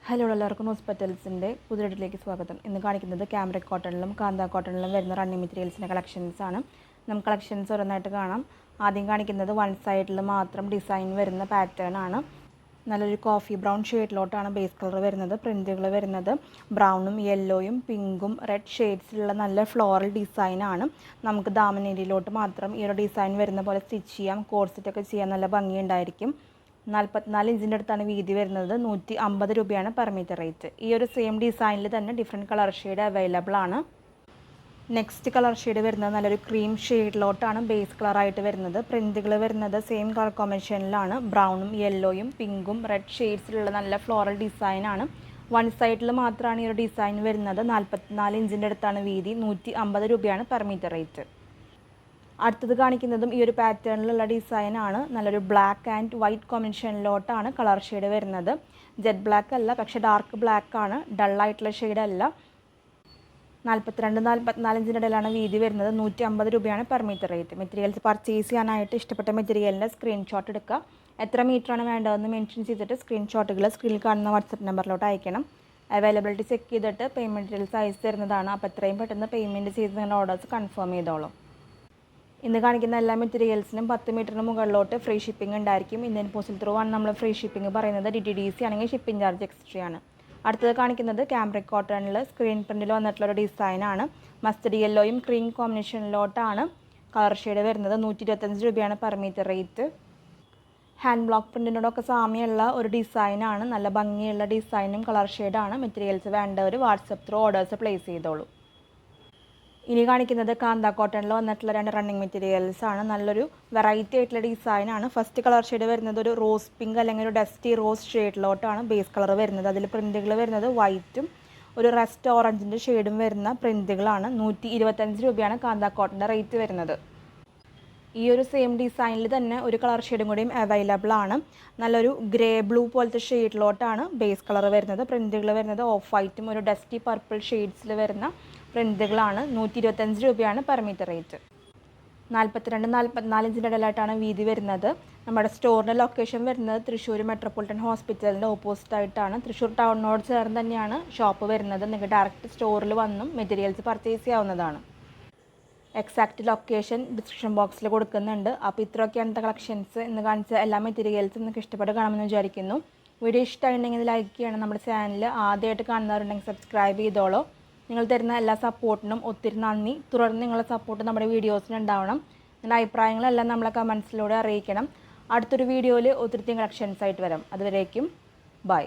Hello എല്ലാവർക്കും ഹോസ്പിറ്റൽസിൻ്റെ പുതിയതിലേക്ക് സ്വാഗതം. ഇന്ന് കാണിക്കുന്നത് ക്യാമ്രിക് കോട്ടണിലും കാന്ത കോട്ടണിലും വരുന്ന റണ്ണിങ് മെറ്റീരിയൽസിൻ്റെ കളക്ഷൻസാണ്. നമുക്ക് കളക്ഷൻസ് ഓരോന്നായിട്ട് കാണാം. ആദ്യം കാണിക്കുന്നത് വൺ സൈഡിൽ മാത്രം ഡിസൈൻ വരുന്ന പാറ്റേൺ ആണ്. നല്ലൊരു കോഫി ബ്രൗൺ ഷെയ്ഡിലോട്ടാണ് ബേസ് കളർ വരുന്നത്. പ്രിൻറ്റുകൾ വരുന്നത് ബ്രൗണും യെല്ലോയും പിങ്കും റെഡ് ഷെയ്ഡ്സിലുള്ള നല്ല ഫ്ലോറൽ ഡിസൈനാണ്. നമുക്ക് ദാമനേരിയിലോട്ട് മാത്രം ഈ ഒരു ഡിസൈൻ വരുന്ന പോലെ സ്റ്റിച്ച് ചെയ്യാം. കോഴ്സെറ്റൊക്കെ ചെയ്യാൻ നല്ല ഭംഗിയുണ്ടായിരിക്കും. 44 ഇഞ്ചിൻ്റെ അടുത്താണ് വീതി വരുന്നത്. 150 രൂപയാണ് പെർ മീറ്റർ റേറ്റ്. ഈ ഒരു സെയിം ഡിസൈനിൽ തന്നെ ഡിഫറെൻറ്റ് കളർ ഷെയ്ഡ് അവൈലബിൾ ആണ്. നെക്സ്റ്റ് കളർ ഷെയ്ഡ് വരുന്നത് നല്ലൊരു ക്രീം ഷെയ്ഡിലോട്ടാണ് ബേസ് കളറായിട്ട് വരുന്നത്. പ്രിൻറ്റുകൾ വരുന്നത് സെയിം കളർ കോമ്പിനേഷനിലാണ്. ബ്രൗണും യെല്ലോയും പിങ്കും റെഡ് ഷെയ്ഡ്സിലുള്ള നല്ല ഫ്ലോറൽ ഡിസൈനാണ്. വൺ സൈഡിൽ മാത്രമാണ് ഈ ഒരു ഡിസൈൻ വരുന്നത്. 44 ഇഞ്ചിൻ്റെ അടുത്താണ് വീതി. 150 രൂപയാണ് പെർ മീറ്റർ റേറ്റ്. അടുത്തത് കാണിക്കുന്നതും ഈ ഒരു പാറ്റേണിലുള്ള ഡിസൈനാണ്. നല്ലൊരു ബ്ലാക്ക് ആൻഡ് വൈറ്റ് കോമ്പിനേഷനിലോട്ടാണ് കളർ ഷെയ്ഡ് വരുന്നത്. ജെറ്റ് ബ്ലാക്ക് അല്ല, പക്ഷേ ഡാർക്ക് ബ്ലാക്ക് ആണ്. ഡള്ളായിട്ടുള്ള ഷെയ്ഡ് അല്ല. 42-44 ഇഞ്ചിൻ്റെ ഇടയിലാണ് വീതി വരുന്നത്. 150 രൂപയാണ് per metre rate. Materials purchase ചെയ്യാനായിട്ട് ഇഷ്ടപ്പെട്ട മെറ്റീരിയലിൻ്റെ സ്ക്രീൻഷോട്ട് എടുക്കുക. എത്ര മീറ്ററാണ് വേണ്ടതെന്ന് മെൻഷൻ ചെയ്തിട്ട് സ്ക്രീൻഷോട്ടുകൾ സ്ക്രീനിൽ കാണുന്ന വാട്സപ്പ് നമ്പറിലോട്ട് അയക്കണം. അവൈലബിലിറ്റി ചെക്ക് ചെയ്തിട്ട് പേയ്മെൻറ്റ് ഡീറ്റെയിൽസ് അയച്ചു തരുന്നതാണ്. അപ്പോൾ എത്രയും പെട്ടെന്ന് പേയ്മെൻറ്റ് ചെയ്ത് നിങ്ങളുടെ ഓർഡേഴ്സ് കൺഫേം ചെയ്തോളൂ. ഇന്ന് കാണിക്കുന്ന എല്ലാ മെറ്റീരിയൽസിനും 10 മീറ്ററിന് മുകളിലോട്ട് ഫ്രീ ഷിപ്പിംഗ് ഉണ്ടായിരിക്കും. ഇന്ത്യൻ പോസ്റ്റിൽ ത്രൂ ആണ് നമ്മൾ ഫ്രീ ഷിപ്പിംഗ് പറയുന്നത്. DTDC ആണെങ്കിൽ ഷിപ്പിംഗ് ചാർജ് എക്സ്ട്രയാണ്. അടുത്തത് കാണിക്കുന്നത് ക്യാമ്രിക് കോട്ടണിൽ സ്ക്രീൻ പ്രിൻറ്റിൽ വന്നിട്ടുള്ളൊരു ഡിസൈനാണ്. മസ്റ്റർഡ് യെല്ലോയും ക്രീം കോമ്പിനേഷനിലോട്ടാണ് കളർ ഷെയ്ഡ് വരുന്നത്. 125 രൂപയാണ് per metre rate. Hand block പ്രിൻറ്റിനോടൊക്കെ സാമ്യമുള്ള ഒരു ഡിസൈനാണ്. നല്ല ഭംഗിയുള്ള ഡിസൈനും കളർ ഷെയ്ഡാണ്. മെറ്റീരിയൽസ് വേണ്ടവർ വാട്സപ്പ് ത്രൂ ഓർഡേഴ്സ് പ്ലേസ് ചെയ്തോളൂ. ഇനി കാണിക്കുന്നത് കാന്ത കോട്ടണിൽ വന്നിട്ടുള്ള 2 റണ്ണിങ് മെറ്റീരിയൽസ് ആണ്. നല്ലൊരു വെറൈറ്റി ആയിട്ടുള്ള ഡിസൈനാണ്. ഫസ്റ്റ് കളർ ഷെയ്ഡ് വരുന്നത് ഒരു റോസ് പിങ്ക് അല്ലെങ്കിൽ ഒരു ഡസ്റ്റി റോസ് ഷെയ്ഡിലോട്ടാണ് ബേസ് കളർ വരുന്നത്. അതിൽ പ്രിൻറ്റുകൾ വരുന്നത് വൈറ്റും ഒരു റസ്റ്റ് ഓറഞ്ചിൻ്റെ ഷെയ്ഡും വരുന്ന പ്രിൻറ്റുകളാണ്. 125 രൂപയാണ് കാന്ത കോട്ടൻ്റെ റേറ്റ് വരുന്നത്. ഈ ഒരു സെയിം ഡിസൈനിൽ തന്നെ ഒരു കളർ ഷെയ്ഡും കൂടിയും അവൈലബിൾ ആണ്. നല്ലൊരു ഗ്രേ ബ്ലൂ പോലത്തെ ഷെയ്ഡിലോട്ടാണ് ബേസ് കളർ വരുന്നത്. പ്രിൻറ്റുകൾ വരുന്നത് ഓഫ് വൈറ്റും ഒരു ഡസ്റ്റി പർപ്പിൾ ഷെയ്ഡ്സിൽ വരുന്ന പ്രിൻറ്റുകളാണ്. 125 രൂപയാണ് പെർ മീറ്റർ റേറ്റ്. 42-44 ഇഞ്ചിൻ്റെ ഇടയിലായിട്ടാണ് വീതി വരുന്നത്. നമ്മുടെ സ്റ്റോറിൻ്റെ ലൊക്കേഷൻ വരുന്നത് തൃശ്ശൂർ മെട്രോപൊളിറ്റൻ ഹോസ്പിറ്റലിൻ്റെ ഓപ്പോസിറ്റായിട്ടാണ്. തൃശ്ശൂർ ടൗണിനോട് ചേർന്ന് തന്നെയാണ് ഷോപ്പ് വരുന്നത്. നിങ്ങൾക്ക് ഡയറക്റ്റ് സ്റ്റോറിൽ വന്നും മെറ്റീരിയൽസ് പർച്ചേസ് ചെയ്യാവുന്നതാണ്. എക്സാക്റ്റ് ലൊക്കേഷൻ ഡിസ്ക്രിപ്ഷൻ ബോക്സിൽ കൊടുക്കുന്നുണ്ട്. അപ്പോൾ ഇത്രയൊക്കെയാണ് ഇന്നത്തെ കളക്ഷൻസ്. ഇന്ന് കാണിച്ച എല്ലാ മെറ്റീരിയൽസും നിങ്ങൾക്ക് ഇഷ്ടപ്പെട്ട് കാണുമെന്ന് വിചാരിക്കുന്നു. വീഡിയോ ഇഷ്ടമായിട്ടുണ്ടെങ്കിൽ ലൈക്ക് ചെയ്യണം. നമ്മുടെ ചാനൽ ആദ്യമായിട്ട് കാണുന്നവരുണ്ടെങ്കിൽ സബ്സ്ക്രൈബ് ചെയ്തോളൂ. നിങ്ങൾ തരുന്ന എല്ലാ സപ്പോർട്ടിനും ഒത്തിരി നന്ദി. തുടർന്ന് നിങ്ങളുടെ സപ്പോർട്ട് നമ്മുടെ വീഡിയോസിന് ഉണ്ടാവണം. നിങ്ങളുടെ അഭിപ്രായങ്ങളെല്ലാം നമ്മളെ കമൻസിലൂടെ അറിയിക്കണം. അടുത്തൊരു വീഡിയോയിൽ ഒത്തിരി കളക്ഷൻസ് ആയിട്ട് വരാം. അതുവരേക്കും ബൈ.